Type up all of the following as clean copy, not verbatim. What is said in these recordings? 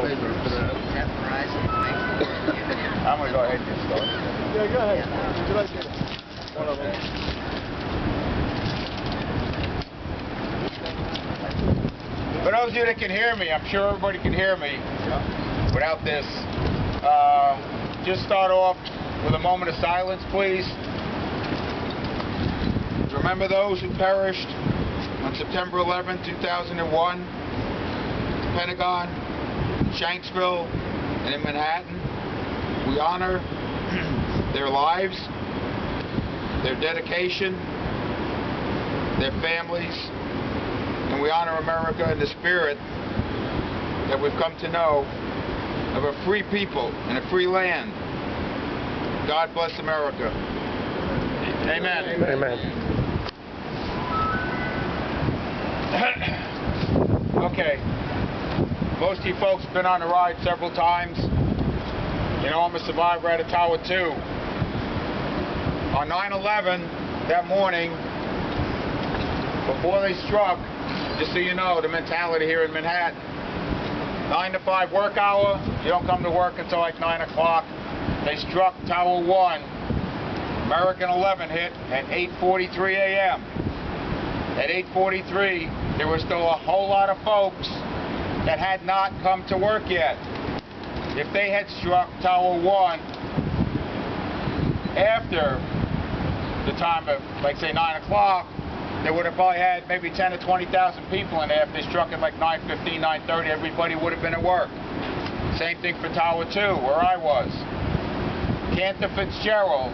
go. I'm going to go ahead and get started. Yeah, go ahead. Would you like to? One of them. For those of you that can hear me, I'm sure everybody can hear me without this. Just start off with a moment of silence, please. Remember those who perished on September 11, 2001, the Pentagon, Shanksville, and in Manhattan. We honor their lives, their dedication, their families, and we honor America and the spirit that we've come to know of a free people and a free land. God bless America. Amen. Amen. Okay. Most of you folks have been on the ride several times. You know I'm a survivor out of Tower 2. On 9/11, that morning, before they struck, just so you know, the mentality here in Manhattan, 9 to 5 work hour, you don't come to work until like 9 o'clock. They struck Tower 1. American 11 hit at 8:43 a.m. At 8:43, there was still a whole lot of folks that had not come to work yet. If they had struck Tower 1 after the time of, like say, 9 o'clock, they would have probably had maybe 10 to 20,000 people in there. If they struck at like 9:15, 9:30, everybody would have been at work. Same thing for Tower 2, where I was. Cantor Fitzgerald,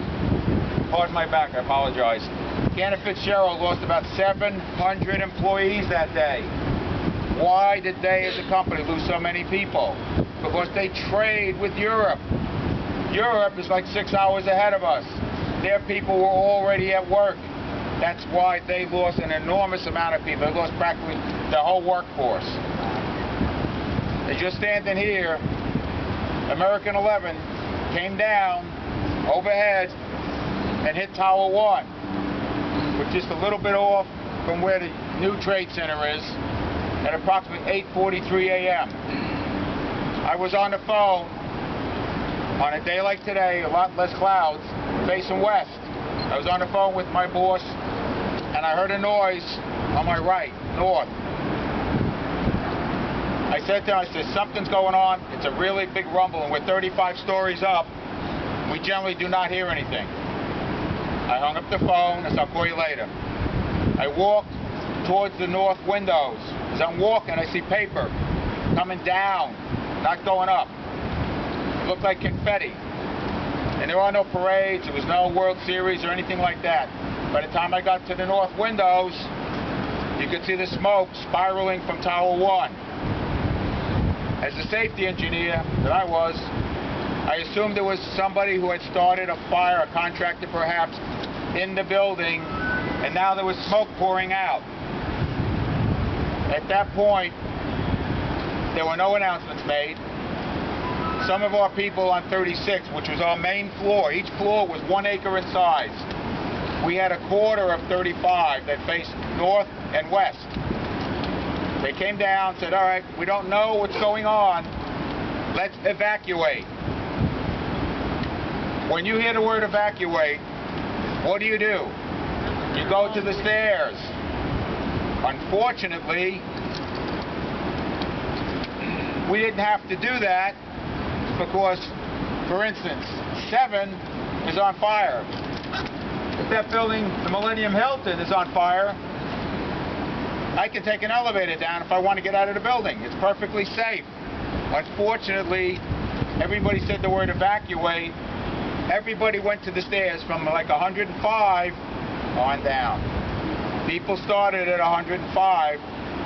pardon my back, I apologize. Cantor Fitzgerald lost about 700 employees that day. Why did they as a company lose so many people? Because they trade with Europe. Europe is like 6 hours ahead of us. Their people were already at work. That's why they lost an enormous amount of people. They lost practically the whole workforce. As you're standing here, American 11 came down overhead and hit Tower 1, which is just a little bit off from where the new Trade Center is, at approximately 8:43 a.m. I was on the phone on a day like today, a lot less clouds, facing west. I was on the phone with my boss, and I heard a noise on my right, north. I said to him, I said, something's going on. It's a really big rumble, and we're 35 stories up. We generally do not hear anything. I hung up the phone. I said, I'll call you later. I walked towards the north windows. As I'm walking, I see paper coming down, not going up. It looked like confetti. And there are no parades. There was no World Series or anything like that. By the time I got to the north windows, you could see the smoke spiraling from Tower 1. As a safety engineer that I was, I assumed there was somebody who had started a fire, a contractor perhaps, in the building, and now there was smoke pouring out. At that point, there were no announcements made. Some of our people on 36, which was our main floor, each floor was 1 acre in size. We had a quarter of 35 that faced north and west. They came down, said, all right, we don't know what's going on. Let's evacuate. When you hear the word evacuate, what do? You go to the stairs. Unfortunately, we didn't have to do that because, for instance, 7 is on fire. If that building, the Millennium Hilton, is on fire, I can take an elevator down if I want to get out of the building. It's perfectly safe. Unfortunately, everybody said the word evacuate. Everybody went to the stairs from like 105 on down. People started at 105,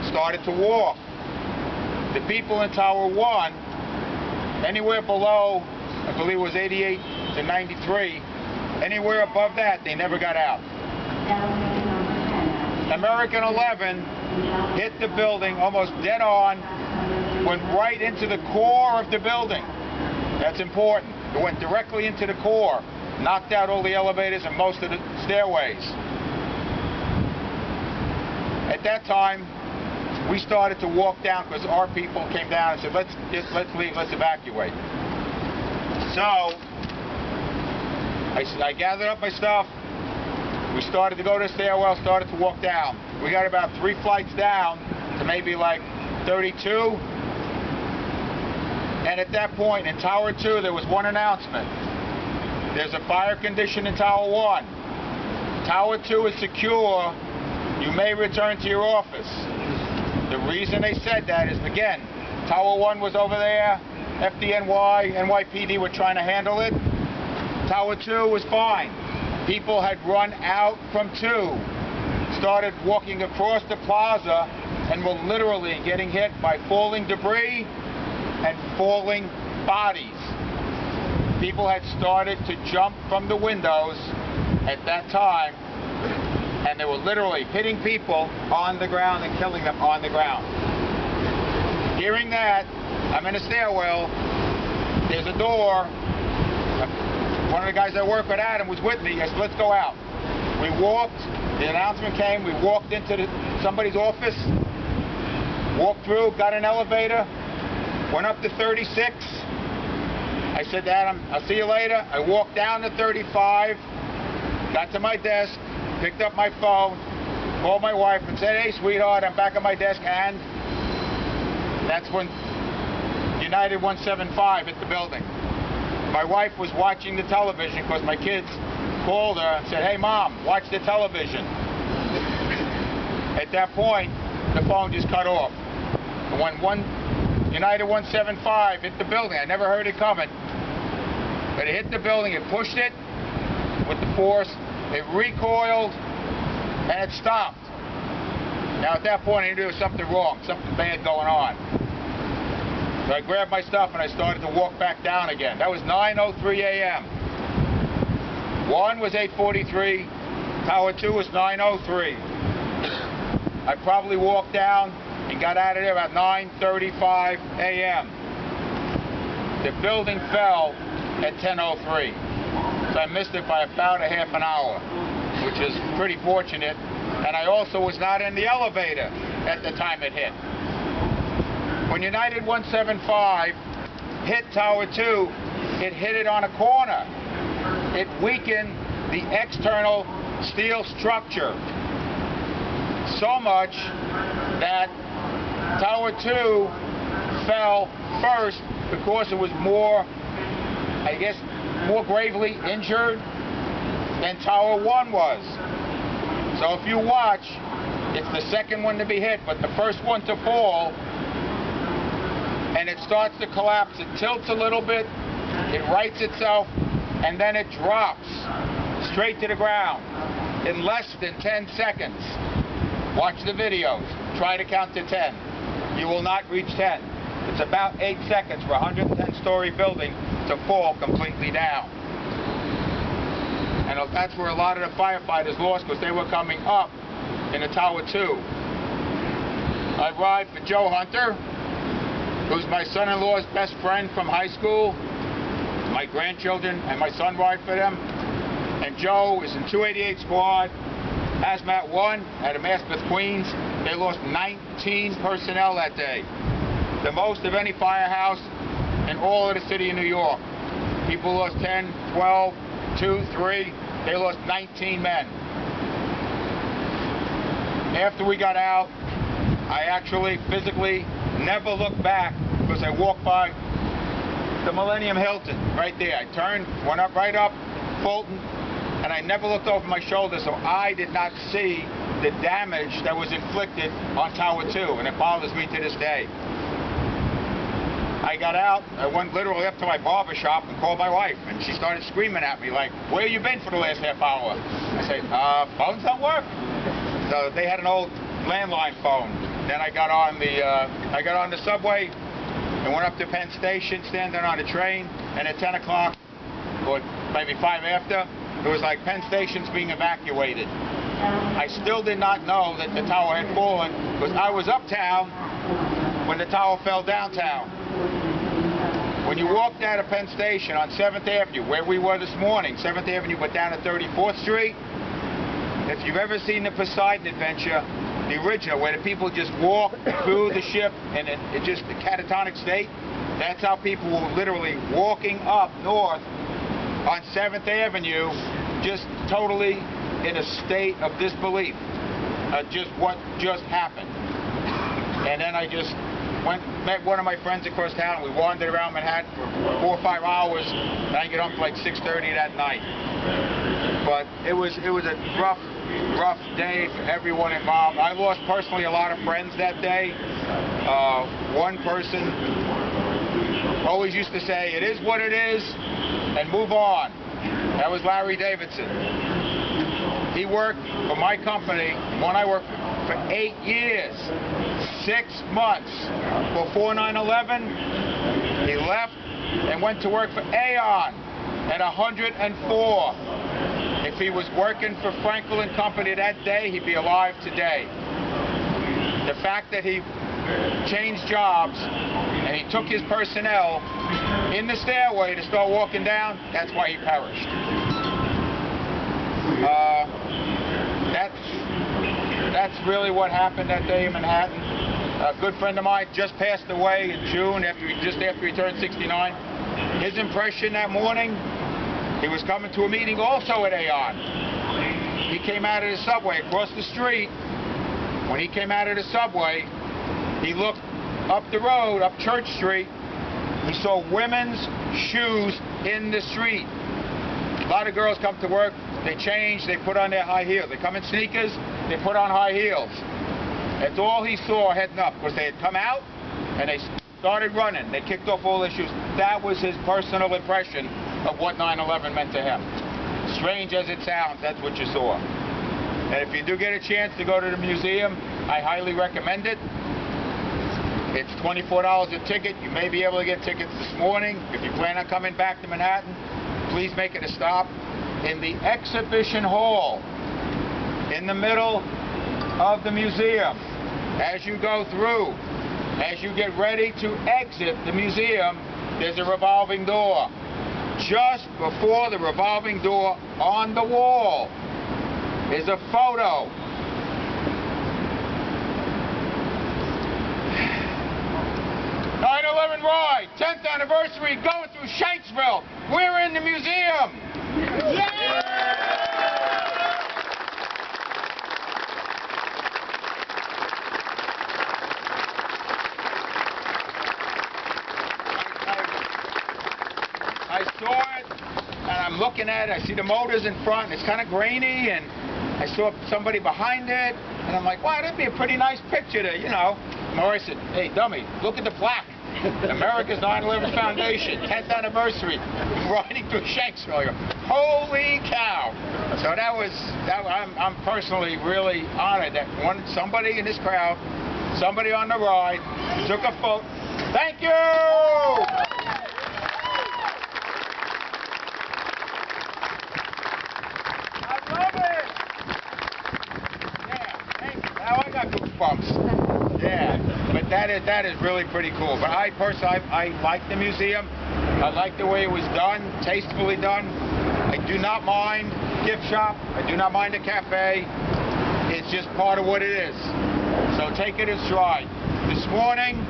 started to walk. The people in Tower 1, anywhere below, I believe it was 88 to 93, anywhere above that, they never got out. American 11 hit the building almost dead on, went right into the core of the building. That's important. It went directly into the core, knocked out all the elevators and most of the stairways. At that time, we started to walk down because our people came down and said, let's leave, let's evacuate. So I gathered up my stuff. We started to go to the stairwell, started to walk down. We got about 3 flights down to maybe like 32. And at that point in Tower 2, there was one announcement. There's a fire condition in Tower 1. Tower 2 is secure. You may return to your office. The reason they said that is, again, Tower 1 was over there. FDNY, NYPD were trying to handle it. Tower 2 was fine. People had run out from 2, started walking across the plaza, and were literally getting hit by falling debris and falling bodies. People had started to jump from the windows at that time, and they were literally hitting people on the ground and killing them on the ground. Hearing that, I'm in a stairwell, there's a door. One of the guys I work with, Adam, was with me. I said, let's go out. We walked, the announcement came, we walked into somebody's office, walked through, got an elevator, went up to 36. I said to Adam, I'll see you later. I walked down to 35, got to my desk, picked up my phone, called my wife and said, hey, sweetheart, I'm back at my desk, and that's when United 175 hit the building. My wife was watching the television because my kids called her and said, hey, Mom, watch the television. At that point, the phone just cut off. And when United 175 hit the building, I never heard it coming, but it hit the building, it pushed it with the force, it recoiled, and it stopped. Now at that point I knew there was something wrong, something bad going on. So I grabbed my stuff and I started to walk back down again. That was 9:03 a.m. 1 was 8:43, Tower 2 was 9:03. I probably walked down and got out of there about 9:35 a.m. The building fell at 10:03. So I missed it by about a half an hour, which is pretty fortunate. And I also was not in the elevator at the time it hit. When United 175 hit Tower 2, it hit it on a corner. It weakened the external steel structure so much that Tower 2 fell first because it was more, I guess, more gravely injured than Tower 1 was. So if you watch, it's the second one to be hit, but the first one to fall, and it starts to collapse. It tilts a little bit, it rights itself, and then it drops straight to the ground in less than 10 seconds. Watch the videos. Try to count to 10. You will not reach 10. It's about 8 seconds for a 110-story building to fall completely down. And that's where a lot of the firefighters lost because they were coming up in the Tower 2. I ride for Joe Hunter, who's my son-in-law's best friend from high school. My grandchildren and my son ride for them. And Joe is in 288 Squad, Hazmat 1 out of Maspeth, Queens. They lost 19 personnel that day. The most of any firehouse in all of the city of New York. People lost 10, 12, 2, 3. They lost 19 men. After we got out, I actually physically never looked back because I walked by the Millennium Hilton right there. I turned, went up right up Fulton, and I never looked over my shoulder, so I did not see the damage that was inflicted on Tower 2, and it bothers me to this day. I got out, I went literally up to my barber shop and called my wife, and she started screaming at me like, where you been for the last half hour? I said, phones don't work. So they had an old landline phone. Then I got on the subway and went up to Penn Station, standing on the train, and at 10 o'clock, or maybe 5 after, it was like Penn Station's being evacuated. I still did not know that the tower had fallen because I was uptown when the tower fell downtown. When you walked out of Penn Station on 7th Avenue, where we were this morning, 7th Avenue but down to 34th Street, if you've ever seen the Poseidon Adventure, the original, where the people just walk through the ship and it's just a catatonic state. That's how people were literally walking up north on 7th Avenue, just totally in a state of disbelief. Just what just happened. And then I just met one of my friends across town. We wandered around Manhattan for 4 or 5 hours, and I get home to like 6:30 that night. But it was a rough day for everyone involved. I lost personally a lot of friends that day. One person always used to say, "It is what it is, and move on." That was Larry Davidson. He worked for my company, when I worked for 8 years, 6 months before 9/11. He left and went to work for Aon at 104. If he was working for Frankel & Company that day, he'd be alive today. The fact that he changed jobs and he took his personnel in the stairway to start walking down, that's why he perished. That's really what happened that day in Manhattan. A good friend of mine just passed away in June, just after he turned 69. His impression that morning, he was coming to a meeting also at Aon. He came out of the subway across the street. When he came out of the subway, he looked up the road, up Church Street. He saw women's shoes in the street. A lot of girls come to work, they change, they put on their high heels. They come in sneakers, they put on high heels. That's all he saw heading up, because they had come out and they started running. They kicked off all their shoes. That was his personal impression of what 9/11 meant to him. Strange as it sounds, that's what you saw. And if you do get a chance to go to the museum, I highly recommend it. It's $24 a ticket. You may be able to get tickets this morning. If you plan on coming back to Manhattan, please make it a stop in the exhibition hall in the middle of the museum. As you go through, as you get ready to exit the museum, there's a revolving door. Just before the revolving door on the wall is a photo. "9/11 ride, 10th anniversary, going through Shanksville. We're in the museum." I saw it, and I'm looking at it. I see the motors in front, and it's kind of grainy, and I saw somebody behind it, and I'm like, wow, that'd be a pretty nice picture to, you know. Maury said, "Hey, dummy, look at the plaque. America's 9/11 Foundation, 10th anniversary, riding through Shanksville." I go, holy cow. So I'm personally really honored that somebody in this crowd, somebody on the ride, took a photo. Thank you! Now I got goosebumps. Yeah, but that is really pretty cool. But I personally, I like the museum. I like the way it was done, tastefully done. I do not mind gift shop. I do not mind a cafe. It's just part of what it is. So take it in stride. This morning,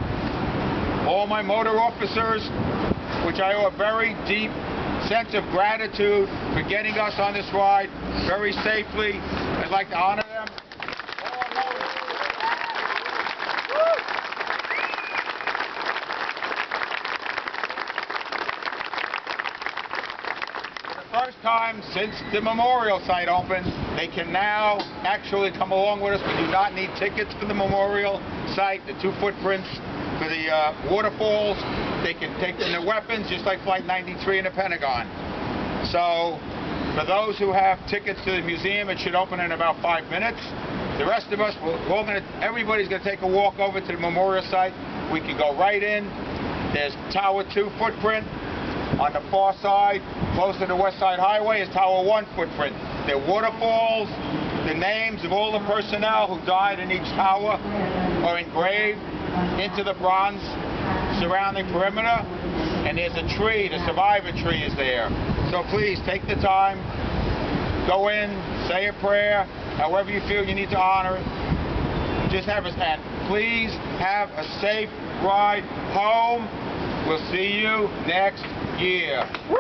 all my motor officers, which I owe a very deep sense of gratitude for getting us on this ride very safely, I'd like to honor them. First time since the memorial site opened, they can now actually come along with us. We do not need tickets for the memorial site, the 2 footprints for the waterfalls. They can take in their weapons just like Flight 93 in the Pentagon. So for those who have tickets to the museum, it should open in about 5 minutes. The rest of us, everybody's going to take a walk over to the memorial site. We can go right in. There's Tower 2 footprint. On the far side, close to the West Side Highway, is Tower 1 footprint. There are waterfalls. The names of all the personnel who died in each tower are engraved into the bronze surrounding perimeter. And there's a tree, the survivor tree is there. So please take the time, go in, say a prayer, however you feel you need to honor it. Just have us, and please have a safe ride home. We'll see you next year. Woo!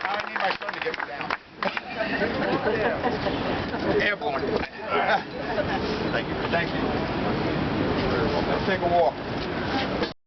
Now I need my son to get me down. Airborne. Thank you. Let's take a walk.